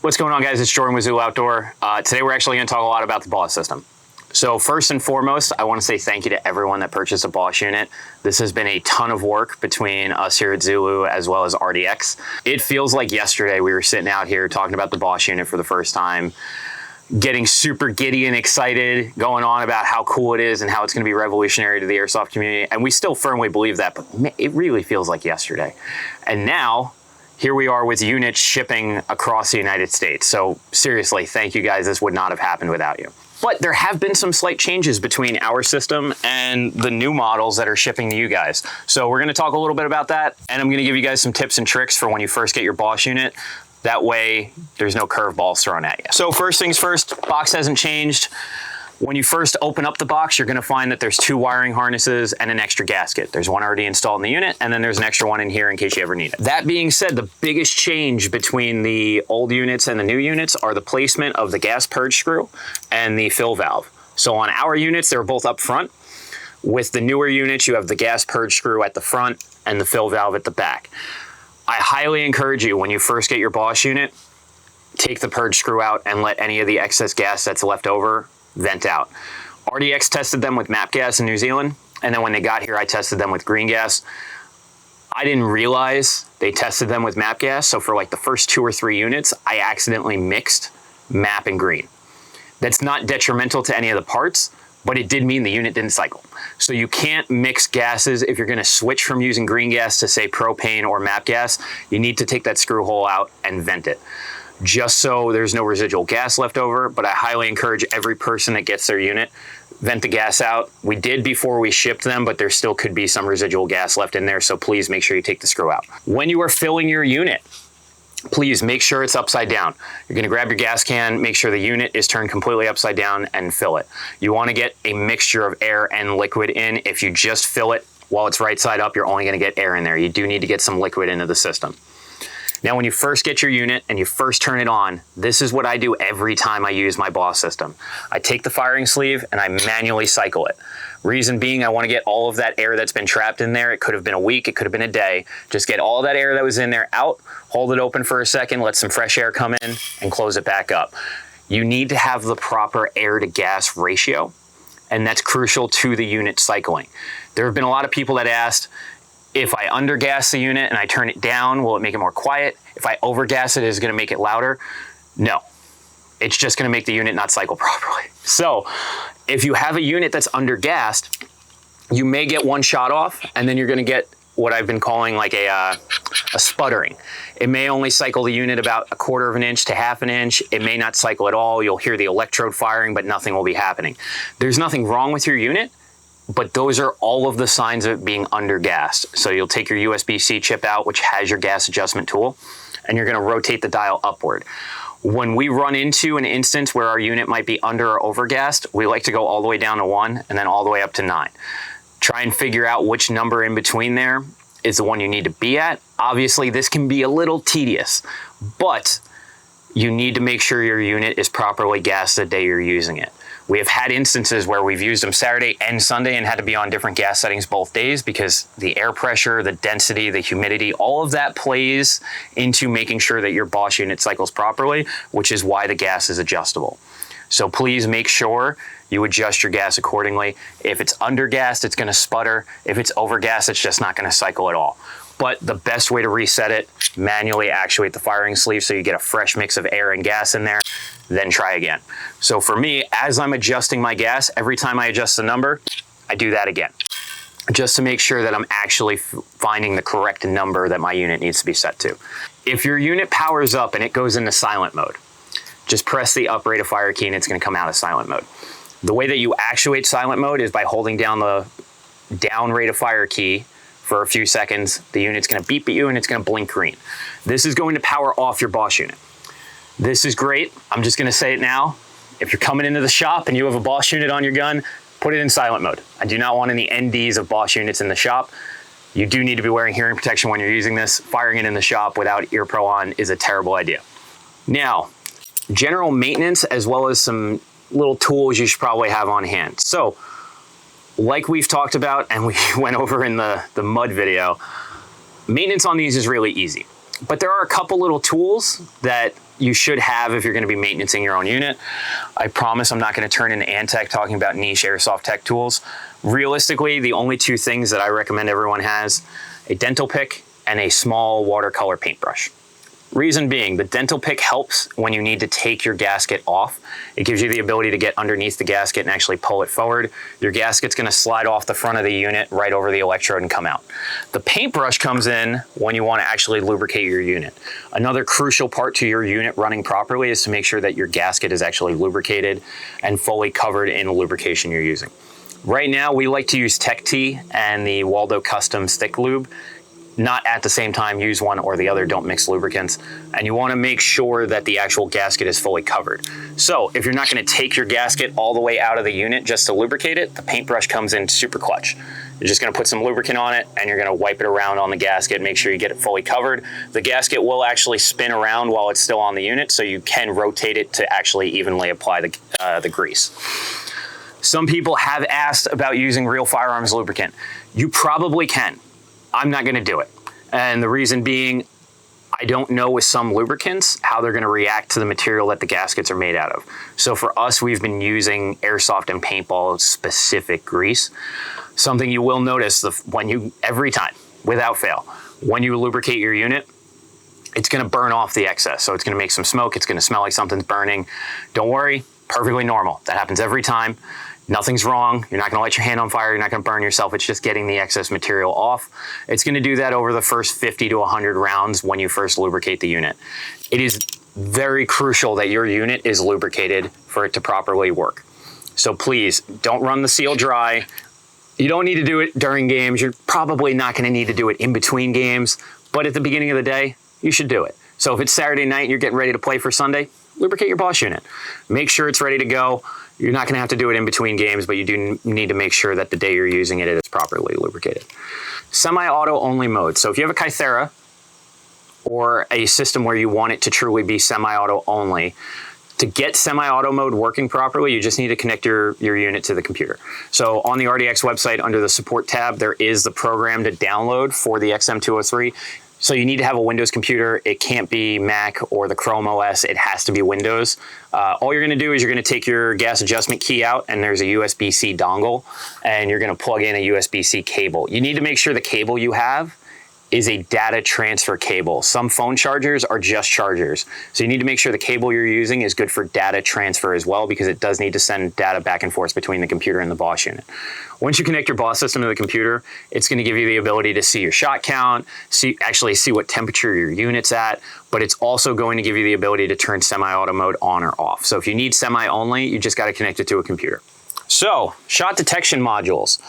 What's going on, guys? It's Jordan with Zulu Outdoor. Today we're actually going to talk a lot about the B.O.S.S system. So first and foremost, I want to say thank you to everyone that purchased a B.O.S unit. This has been a ton of work between us here at Zulu as well as RDX. It feels like yesterday we were sitting out here talking about the B.O.S unit for the first time, getting super giddy and excited, going on about how cool it is and how it's going to be revolutionary to the airsoft community. And we still firmly believe that, but it really feels like yesterday. And now, here we are with units shipping across the United States. So seriously, thank you guys. This would not have happened without you. But there have been some slight changes between our system and the new models that are shipping to you guys. So we're going to talk a little bit about that, and I'm going to give you guys some tips and tricks for when you first get your B.O.S unit. That way, there's no curveballs thrown at you. So first things first, box hasn't changed. When you first open up the box, you're going to find that there's 2 wiring harnesses and an extra gasket. There's one already installed in the unit, and then there's an extra one in here in case you ever need it. That being said, the biggest change between the old units and the new units are the placement of the gas purge screw and the fill valve. So on our units, they're both up front. With the newer units, you have the gas purge screw at the front and the fill valve at the back. I highly encourage you, when you first get your B.O.S unit, take the purge screw out and let any of the excess gas that's left over vent out. RDX tested them with MAP gas in New Zealand, and then when they got here, I tested them with green gas. I didn't realize they tested them with MAP gas, so for like the first 2 or 3 units, I accidentally mixed MAP and green. That's not detrimental to any of the parts, but it did mean the unit didn't cycle. So you can't mix gases. If you're gonna switch from using green gas to say propane or MAP gas, you need to take that screw hole out and vent it, just so there's no residual gas left over. But I highly encourage every person that gets their unit, vent the gas out. We did before we shipped them, but there still could be some residual gas left in there, so please make sure you take the screw out. When you are filling your unit, please make sure it's upside down. You're gonna grab your gas can, make sure the unit is turned completely upside down and fill it. You wanna get a mixture of air and liquid in. If you just fill it while it's right side up, you're only gonna get air in there. You do need to get some liquid into the system. Now, when you first get your unit and you first turn it on, this is what I do every time I use my B.O.S system. I take the firing sleeve and I manually cycle it. Reason being, I want to get all of that air that's been trapped in there. It could have been a week, it could have been a day. Just get all that air that was in there out, hold it open for a second, let some fresh air come in, and close it back up. You need to have the proper air to gas ratio, and that's crucial to the unit cycling. There have been a lot of people that asked, if I undergas the unit and I turn it down, will it make it more quiet? If I overgas it, is it gonna make it louder? No, it's just gonna make the unit not cycle properly. So if you have a unit that's undergassed, you may get one shot off, and then you're gonna get what I've been calling like a sputtering. It may only cycle the unit about 1/4 of an inch to 1/2 an inch. It may not cycle at all. You'll hear the electrode firing, but nothing will be happening. There's nothing wrong with your unit, but those are all of the signs of it being undergassed. So you'll take your USB-C chip out, which has your gas adjustment tool, and you're gonna rotate the dial upward. When we run into an instance where our unit might be under or overgassed, we like to go all the way down to 1 and then all the way up to 9. Try and figure out which number in between there is the one you need to be at. Obviously, this can be a little tedious, but you need to make sure your unit is properly gassed the day you're using it. We have had instances where we've used them Saturday and Sunday and had to be on different gas settings both days because the air pressure, the density, the humidity, all of that plays into making sure that your B.O.S unit cycles properly, which is why the gas is adjustable. So please make sure you adjust your gas accordingly. If it's undergassed, it's gonna sputter. If it's overgassed, it's just not gonna cycle at all. But the best way to reset it, manually actuate the firing sleeve so you get a fresh mix of air and gas in there, then try again. So for me, as I'm adjusting my gas, every time I adjust the number, I do that again, just to make sure that I'm actually finding the correct number that my unit needs to be set to. If your unit powers up and it goes into silent mode, just press the up rate of fire key and it's gonna come out of silent mode. The way that you actuate silent mode is by holding down the down rate of fire key for a few seconds. The unit's gonna beep at you and it's gonna blink green. This is going to power off your B.O.S unit. This is great. I'm just gonna say it now. If you're coming into the shop and you have a B.O.S unit on your gun, put it in silent mode. I do not want any NDs of B.O.S units in the shop. You do need to be wearing hearing protection when you're using this. Firing it in the shop without ear pro on is a terrible idea. Now, general maintenance as well as some little tools you should probably have on hand. So, like we've talked about and we went over in the mud video, maintenance on these is really easy. But there are a couple little tools that you should have if you're going to be maintaining your own unit. I promise I'm not going to turn into Antec talking about niche airsoft tech tools. Realistically, the only two things that I recommend everyone has, a dental pick and a small watercolor paintbrush. Reason being, the dental pick helps when you need to take your gasket off. It gives you the ability to get underneath the gasket and actually pull it forward. Your gasket's going to slide off the front of the unit right over the electrode and come out. The paintbrush comes in when you want to actually lubricate your unit. Another crucial part to your unit running properly is to make sure that your gasket is actually lubricated and fully covered in the lubrication you're using. Right now, we like to use Tech T and the Waldo Custom Stick Lube. Not at the same time use one or the other, don't mix lubricants. And you wanna make sure that the actual gasket is fully covered. So if you're not gonna take your gasket all the way out of the unit just to lubricate it, the paintbrush comes in super clutch. You're just gonna put some lubricant on it and you're gonna wipe it around on the gasket, make sure you get it fully covered. The gasket will actually spin around while it's still on the unit, so you can rotate it to actually evenly apply the grease. Some people have asked about using real firearms lubricant. You probably can. I'm not gonna do it. And the reason being, I don't know with some lubricants how they're gonna react to the material that the gaskets are made out of. So for us, we've been using airsoft and paintball specific grease. Something you will notice every time, without fail, when you lubricate your unit, it's gonna burn off the excess. So it's gonna make some smoke, it's gonna smell like something's burning. Don't worry, perfectly normal. That happens every time. Nothing's wrong. You're not gonna light your hand on fire. You're not gonna burn yourself. It's just getting the excess material off. It's gonna do that over the first 50 to 100 rounds when you first lubricate the unit. It is very crucial that your unit is lubricated for it to properly work. So please, don't run the seal dry. You don't need to do it during games. You're probably not gonna need to do it in between games, but at the beginning of the day, you should do it. So if it's Saturday night and you're getting ready to play for Sunday, lubricate your B.O.S.S unit. Make sure it's ready to go. You're not gonna have to do it in between games, but you do need to make sure that the day you're using it, it's properly lubricated. Semi-auto only mode. So if you have a Kythera or a system where you want it to truly be semi-auto only, to get semi-auto mode working properly, you just need to connect your unit to the computer. So on the RDX website, under the support tab, there is the program to download for the XM203. So you need to have a Windows computer. It can't be Mac or the Chrome OS. It has to be Windows. All you're gonna do is you're gonna take your gas adjustment key out and there's a USB-C dongle and you're gonna plug in a USB-C cable. You need to make sure the cable you have is a data transfer cable. Some phone chargers are just chargers. So you need to make sure the cable you're using is good for data transfer as well, because it does need to send data back and forth between the computer and the B.O.S.S unit. Once you connect your B.O.S.S system to the computer, it's gonna give you the ability to see your shot count, actually see what temperature your unit's at, but it's also going to give you the ability to turn semi-auto mode on or off. So if you need semi only, you just gotta connect it to a computer. So, shot detection modules.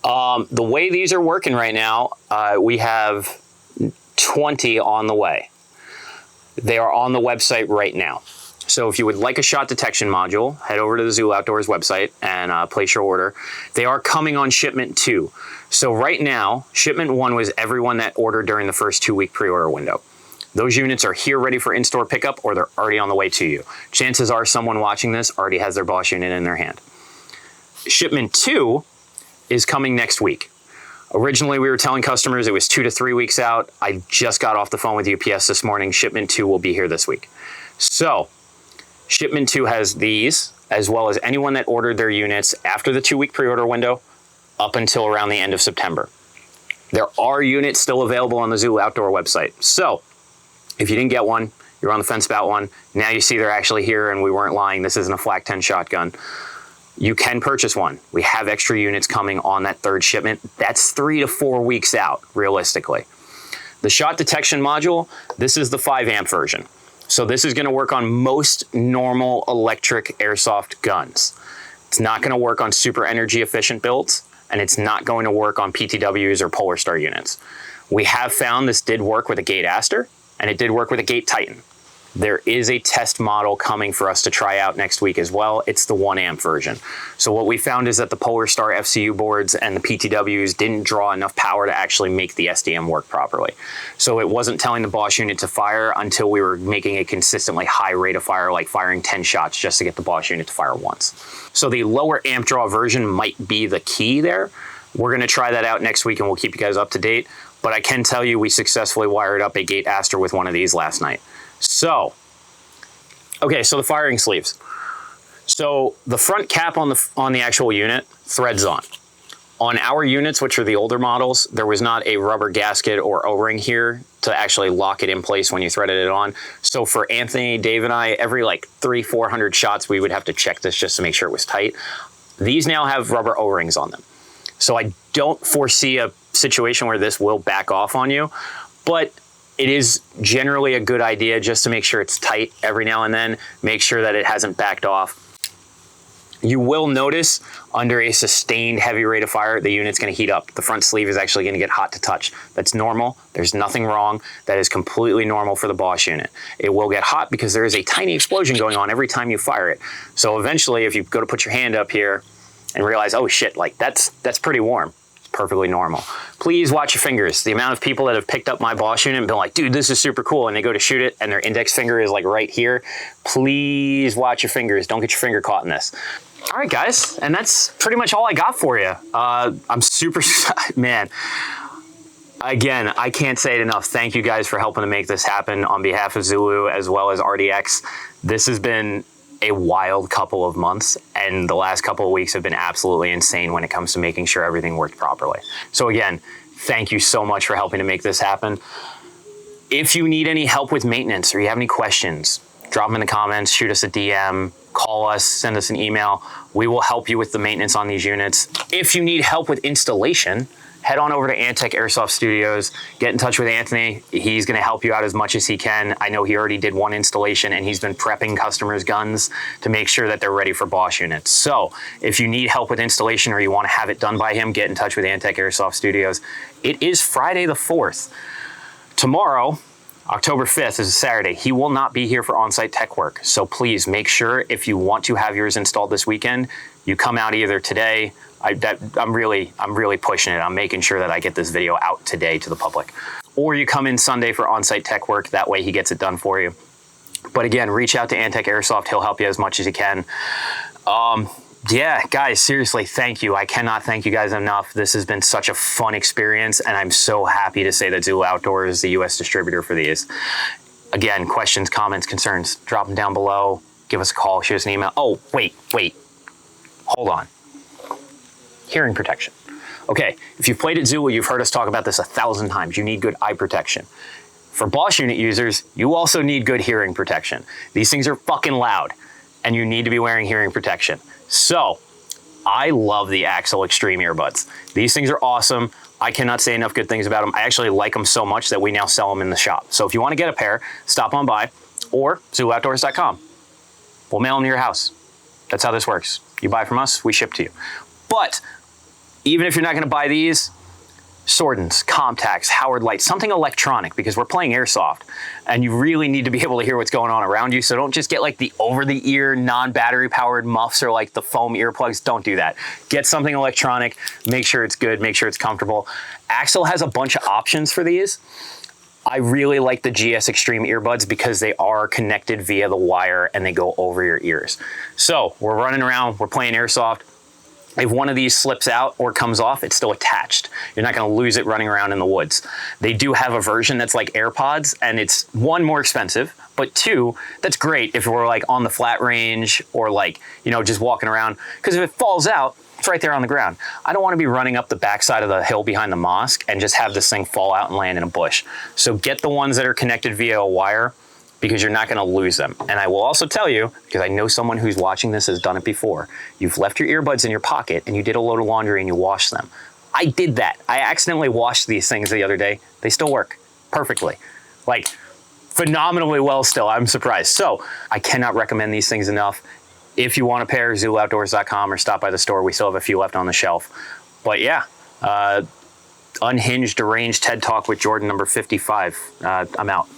The way these are working right now, we have 20 on the way. They are on the website right now. So if you would like a shot detection module, head over to the Zulu Outdoors website and place your order. They are coming on shipment 2. So right now, shipment 1 was everyone that ordered during the first 2-week pre-order window. Those units are here ready for in-store pickup, or they're already on the way to you. Chances are someone watching this already has their B.O.S.S unit in their hand. Shipment 2 is coming next week. Originally, we were telling customers it was 2 to 3 weeks out. I just got off the phone with UPS this morning. Shipment 2 will be here this week. So, shipment 2 has these, as well as anyone that ordered their units after the 2-week pre-order window up until around the end of September. There are units still available on the Zulu Outdoor website. So, if you didn't get one, you're on the fence about one, now you see they're actually here and we weren't lying. This isn't a Flak 10 shotgun. You can purchase one. We have extra units coming on that 3rd shipment. That's 3 to 4 weeks out, realistically. The shot detection module, this is the 5 amp version. So this is gonna work on most normal electric airsoft guns. It's not gonna work on super energy efficient builds, and it's not going to work on PTWs or Polar Star units. We have found this did work with a Gate Aster, and it did work with a Gate Titan. There is a test model coming for us to try out next week as well. It's the 1 amp version. So what we found is that the Polar Star FCU boards and the PTWs didn't draw enough power to actually make the SDM work properly. So it wasn't telling the B.O.S.S unit to fire until we were making a consistently high rate of fire, like firing 10 shots just to get the B.O.S.S unit to fire once. So the lower amp draw version might be the key there. We're gonna try that out next week and we'll keep you guys up to date. but I can tell you we successfully wired up a gate Aster with one of these last night. So, okay, so the firing sleeves. So the front cap on the actual unit threads on. On our units, which are the older models, there was not a rubber gasket or O-ring here to actually lock it in place when you threaded it on. So for Anthony, Dave, and I, every like 300-400 shots, we would have to check this just to make sure it was tight. These now have rubber O-rings on them. So I don't foresee a situation where this will back off on you, but it is generally a good idea just to make sure it's tight every now and then, make sure that it hasn't backed off. You will notice under a sustained heavy rate of fire, the unit's gonna heat up. The front sleeve is actually gonna get hot to touch. That's normal, there's nothing wrong. That is completely normal for the B.O.S.S unit. It will get hot because there is a tiny explosion going on every time you fire it. So eventually, if you go to put your hand up here and realize, oh shit, like that's pretty warm. It's perfectly normal. Please watch your fingers. The amount of people that have picked up my B.O.S.S unit and been like, dude, this is super cool, and they go to shoot it and their index finger is like right here. Please watch your fingers. Don't get your finger caught in this. All right, guys, and that's pretty much all I got for you. I'm super, man, again, I can't say it enough. Thank you guys for helping to make this happen on behalf of Zulu as well as RDX. This has been a wild couple of months, and the last couple of weeks have been absolutely insane when it comes to making sure everything worked properly. So again, thank you so much for helping to make this happen. If you need any help with maintenance or you have any questions, drop them in the comments, shoot us a DM, call us, send us an email. We will help you with the maintenance on these units. If you need help with installation, head on over to Antec Airsoft Studios, get in touch with Anthony. He's gonna help you out as much as he can. I know he already did one installation and he's been prepping customers' guns to make sure that they're ready for B.O.S.S units. So if you need help with installation or you wanna have it done by him, get in touch with Antec Airsoft Studios. It is Friday the 4th. Tomorrow, October 5th is a Saturday. He will not be here for on-site tech work. So please make sure if you want to have yours installed this weekend, you come out either today. I'm really pushing it. I'm making sure that I get this video out today to the public. Or you come in Sunday for on-site tech work. That way he gets it done for you. But again, reach out to Antec Airsoft. He'll help you as much as he can. Yeah, guys, seriously, thank you. I cannot thank you guys enough. This has been such a fun experience, and I'm so happy to say that Zulu Outdoors is the U.S. distributor for these. Again, questions, comments, concerns, drop them down below. Give us a call, shoot us an email. Oh, wait. Hold on. Hearing protection. Okay, if you've played at Zulu, you've heard us talk about this 1,000 times. You need good eye protection. For B.O.S.S unit users, you also need good hearing protection. These things are fucking loud, and you need to be wearing hearing protection. So, I love the Axel Extreme earbuds. These things are awesome. I cannot say enough good things about them. I actually like them so much that we now sell them in the shop. So if you want to get a pair, stop on by or ZuluOutdoors.com. We'll mail them to your house. That's how this works. You buy from us, we ship to you. But even if you're not going to buy these, Sordens, Comtacs, Howard Lights, something electronic, because we're playing Airsoft and you really need to be able to hear what's going on around you. So don't just get like the over-the-ear non-battery powered muffs or like the foam earplugs. Don't do that. Get something electronic, make sure it's good, make sure it's comfortable. Axel has a bunch of options for these. I really like the GS Extreme earbuds because they are connected via the wire and they go over your ears. So we're running around, we're playing Airsoft. If one of these slips out or comes off, it's still attached. You're not gonna lose it running around in the woods. They do have a version that's like AirPods, and it's one, more expensive, but two, that's great if we're like on the flat range or like, you know, just walking around. Because if it falls out, it's right there on the ground. I don't wanna be running up the backside of the hill behind the mosque and just have this thing fall out and land in a bush. So get the ones that are connected via a wire, because you're not gonna lose them. And I will also tell you, because I know someone who's watching this has done it before, you've left your earbuds in your pocket and you did a load of laundry and you washed them. I did that. I accidentally washed these things the other day. They still work perfectly. Like, phenomenally well still, I'm surprised. So, I cannot recommend these things enough. If you want a pair, ZuluOutdoors.com or stop by the store. We still have a few left on the shelf. But yeah, Unhinged Deranged TED Talk with Jordan number 55. I'm out.